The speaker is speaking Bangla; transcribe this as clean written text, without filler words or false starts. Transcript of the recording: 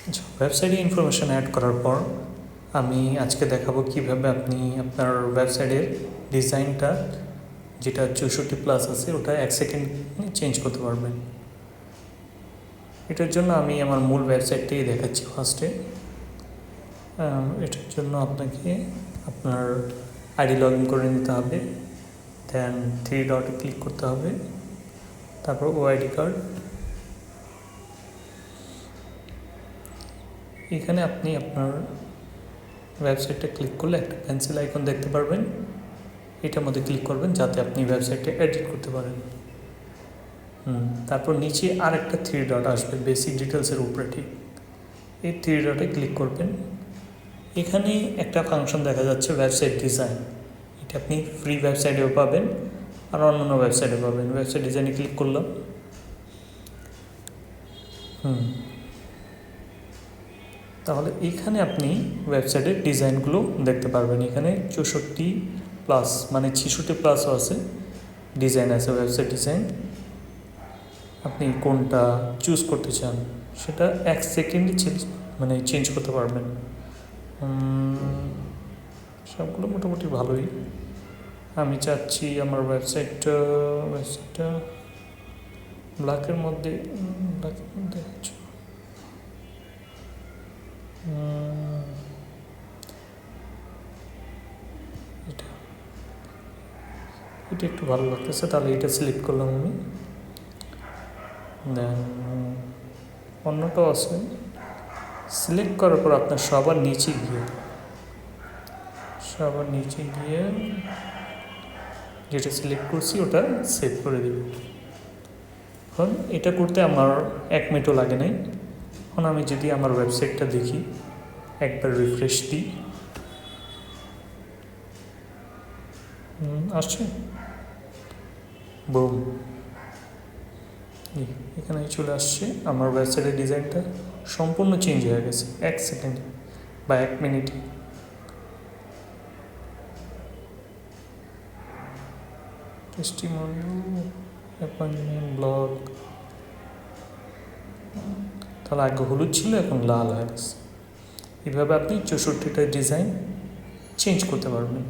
আচ্ছা, ওয়েবসাইটে ইনফরমেশন অ্যাড করার পর আমি আজকে দেখাবো কিভাবে আপনি আপনার ওয়েবসাইটের ডিজাইনটা যেটা 64+ আছে ওটা 1 সেকেন্ড চেঞ্জ করতে পারবেন। এটার জন্য আমি আমার মূল ওয়েবসাইটটাই দেখাচ্ছি ফার্স্টে। এটার জন্য আপনাকে আপনার আইডি লগ ইন করে নিতে হবে, দেন 3 ডটে ক্লিক করতে হবে, তারপর ওআইডি কার্ড। এখানে আপনি আপনার ওয়েবসাইটে ক্লিক করলে একটা পেন্সিল আইকন দেখতে পারবেন, এটার মধ্যে ক্লিক করবেন যাতে আপনি ওয়েবসাইটে এডিট করতে পারেন। তারপর নিচে আর একটা 3 ডট আসবে বেসিক ডিটেলসের উপরে, ঠিক এই 3 ডটে ক্লিক করবেন। এখানে একটা ফাংশন দেখা যাচ্ছে ওয়েবসাইট ডিজাইন, এটা আপনি ফ্রি ওয়েবসাইটেও পাবেন আর অন্যান্য ওয়েবসাইটে পাবেন। ওয়েবসাইট ডিজাইনে ক্লিক করলাম। তাহলে এখানে আপনি ওয়েবসাইটের ডিজাইনগুলো দেখতে পারবেন। এখানে 64+ মানে 66+ও আছে, ডিজাইন আছে, ওয়েবসাইট ডিজাইন। আপনি কোনটা চুজ করতে চান সেটা 1 সেকেন্ডে চেঞ্জ করতে পারবেন। সবগুলো মোটামুটি ভালোই। আমি চাচ্ছি আমার ওয়েবসাইটটা ব্ল্যাকের মধ্যে এটা একটু ভালো লাগতেছে, তাহলে এটা সিলেক্ট করলাম আমি। দেন অন্যটাও আছে, সিলেক্ট করার পর আপনার সবার নিচে গিয়ে যেটা সিলেক্ট করছি ওটা সেভ করে দেব। এখন এটা করতে আমার 1 মিনিটও লাগে নাই। এখন আমি যদি আমার ওয়েবসাইটটা দেখি, একবার রিফ্রেশ দিই, আসছে, বুম, এখানে চলে আসছে। আমার ওয়েবসাইটের ডিজাইনটা সম্পূর্ণ চেঞ্জ হয়ে গেছে 1 সেকেন্ডে বা 1 মিনিটে। টেস্টিমোনিয়াল, অ্যাপয়েন্টমেন্ট, ব্লগ, তাহলে আগে হলুদ ছিল এখন লাল হয়ে গেছে। এভাবে আপনি 64টা ডিজাইন চেঞ্জ করতে পারবেন।